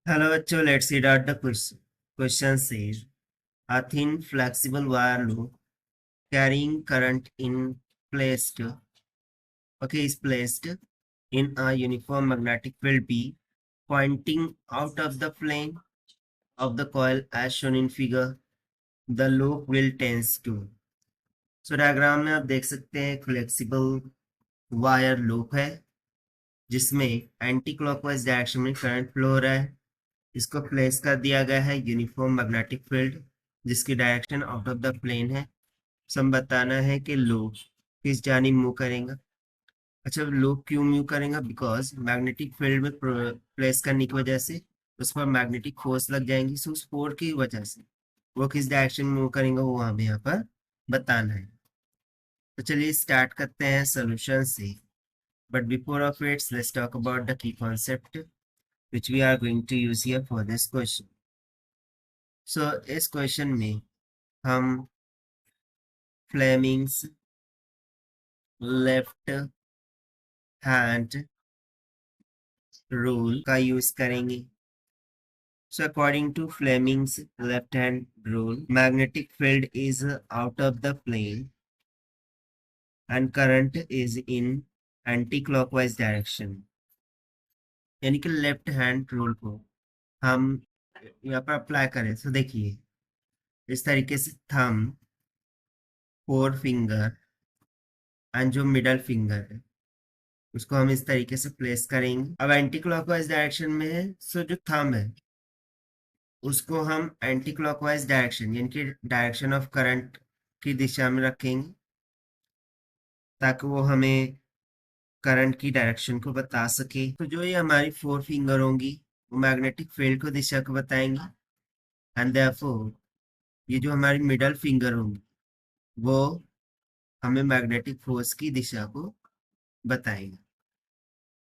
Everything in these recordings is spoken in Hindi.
Hello, bachcho. Let's read out the question. Question says a thin, flexible wire loop carrying current in placed is placed in a uniform magnetic field B pointing out of the plane of the coil as shown in figure. The loop will tends to. So diagram में आप देख सकते हैं फ्लेक्सिबल वायर लूप है जिसमें एंटी क्लॉकवाइज डायरेक्शन में करंट फ्लो हो रहा है। इसको प्लेस कर दिया गया है यूनिफॉर्म मैग्नेटिक फील्ड जिसकी direction out of the plane है। सम बताना है कि लूप किस जानिब मूव करेगा। अच्छा, लूप क्यों मूव करेगा? बिकॉज मैग्नेटिक फील्ड में प्लेस करने की वजह से उस पर मैग्नेटिक फोर्स लग जाएंगी। सो उस फोर्स की वजह से वो किस डायरेक्शन में मूव करेंगे वो हमें यहाँ पर बताना है। तो चलिए स्टार्ट करते हैं सोल्यूशन से। But before of its let's talk about the key concept which we are going to use here for this question. So इस क्वेश्चन में हम फ्लेमिंग्स लेफ्ट हैंड रूल का यूज करेंगे। So according to Fleming's left hand rule, magnetic field is out of the plane and current is in anti-clockwise direction. यानी कि लेफ्ट हैंड रूल को हम यहाँ पर अप्लाई करें तो देखिए इस तरीके से थंब, फोर फिंगर एंड जो मिडल फिंगर है उसको हम इस तरीके से प्लेस करेंगे। अब एंटी क्लॉकवाइज डायरेक्शन में है, सो जो थंब है उसको हम एंटी क्लॉकवाइज डायरेक्शन यानी कि डायरेक्शन ऑफ करंट की दिशा में रखेंगे ताकि वो हमें करंट की डायरेक्शन को बता सके। तो जो ये हमारी फोर फिंगर होंगी वो मैग्नेटिक फील्ड को दिशा को बताएंगी एंड देयरफॉर ये जो हमारी मिडल फिंगर होंगी वो हमें मैग्नेटिक फोर्स की दिशा को बताएंगे।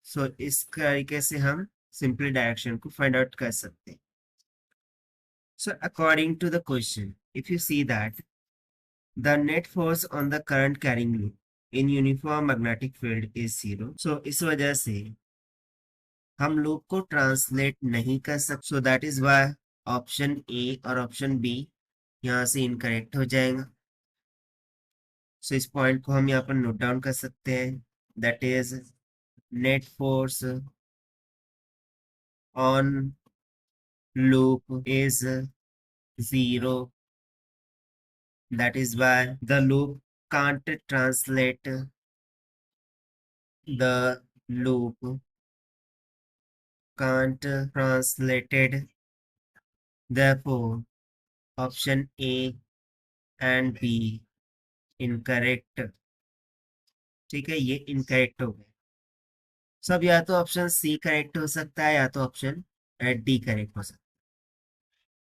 सो इस तरीके से हम सिंपली डायरेक्शन को फाइंड आउट कर सकते हैं। So according to the question, if you see that the net force on the current carrying loop in uniform magnetic field is 0, so इस वजह से हम लूप को ट्रांसलेट नहीं कर सकते। So that is why option A और ऑप्शन बी यहाँ से इनकरेक्ट हो जाएगा। सो इस पॉइंट को हम यहाँ पर नोट डाउन कर सकते हैं। That is net force on loop is 0. That is why the loop can't translate the loop can't translated. Therefore, option A and B incorrect. ठीक है, ये इनकरेक्ट हो गए। सब या तो ऑप्शन सी करेक्ट हो सकता है या तो ऑप्शन डी करेक्ट हो सकता है।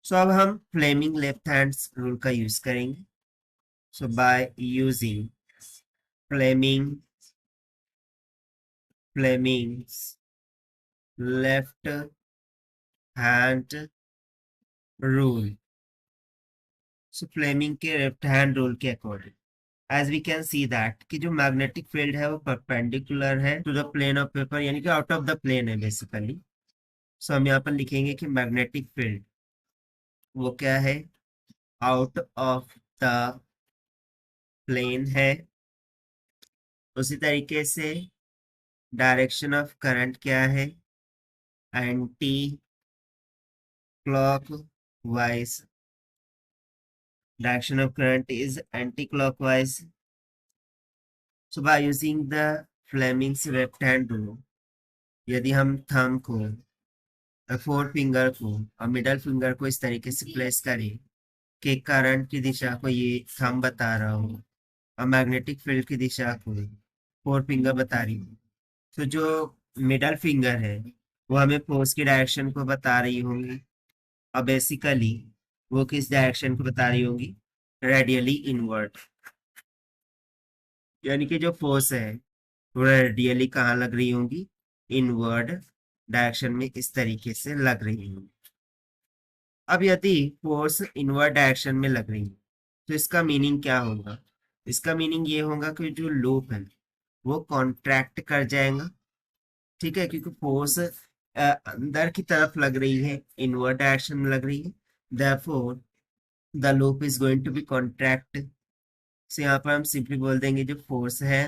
सो अब हम फ्लेमिंग लेफ्ट हैंड रूल का यूज करेंगे। So by using Fleming's left hand rule. So Fleming के लेफ्ट हैंड रूल के according as we can see that कि जो मैग्नेटिक फील्ड है वो परपेंडिकुलर है to the plane of paper यानी कि आउट ऑफ द प्लेन है बेसिकली। सो हम यहाँ पर लिखेंगे कि मैग्नेटिक फील्ड वो क्या है, आउट ऑफ द प्लेन है। उसी तरीके से डायरेक्शन ऑफ करंट क्या है, anti clock wise. Direction of current is anti clockwise. So by using the Fleming's left hand rule, यदि हम थंब को, फोर फिंगर को और मिडल फिंगर को इस तरीके से प्लेस करें कि करंट की दिशा को ये थंब बता रहा हो और मैग्नेटिक फील्ड की दिशा को फोर फिंगर बता रही हो, तो जो मिडल फिंगर है वो हमें फोर्स की डायरेक्शन को बता रही होंगी और बेसिकली वो किस डायरेक्शन को बता रही होंगी, रेडियली इनवर्ड। यानी कि जो फोर्स है वो रेडियली कहाँ लग रही होंगी, इनवर्ड डायरेक्शन में इस तरीके से लग रही होंगी। अब यदि फोर्स इनवर्ड डायरेक्शन में लग रही है तो इसका मीनिंग क्या होगा? इसका मीनिंग ये होगा कि जो लूप है वो कॉन्ट्रैक्ट कर जाएगा। ठीक है, क्योंकि फोर्स अंदर की तरफ लग रही है, इनवर्ट डायरेक्शन में लग रही है, therefore the loop is going to be contract. So यहाँ पर हम सिंपली बोल देंगे जो फोर्स है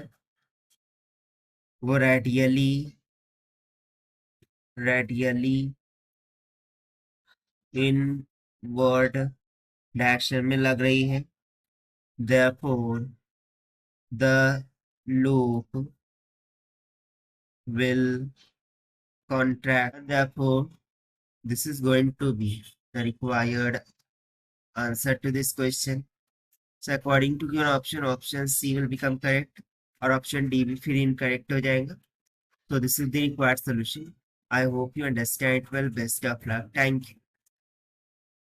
वो रेडियली इनवर्ट डायरेक्शन में लग रही है, therefore the loop will contract, and therefore this is going to be the required answer to this question. So according to your option C will become correct और option D भी फिर incorrect हो जाएगा. So this is the required solution. I hope you understand it well. Best of luck. Thank you.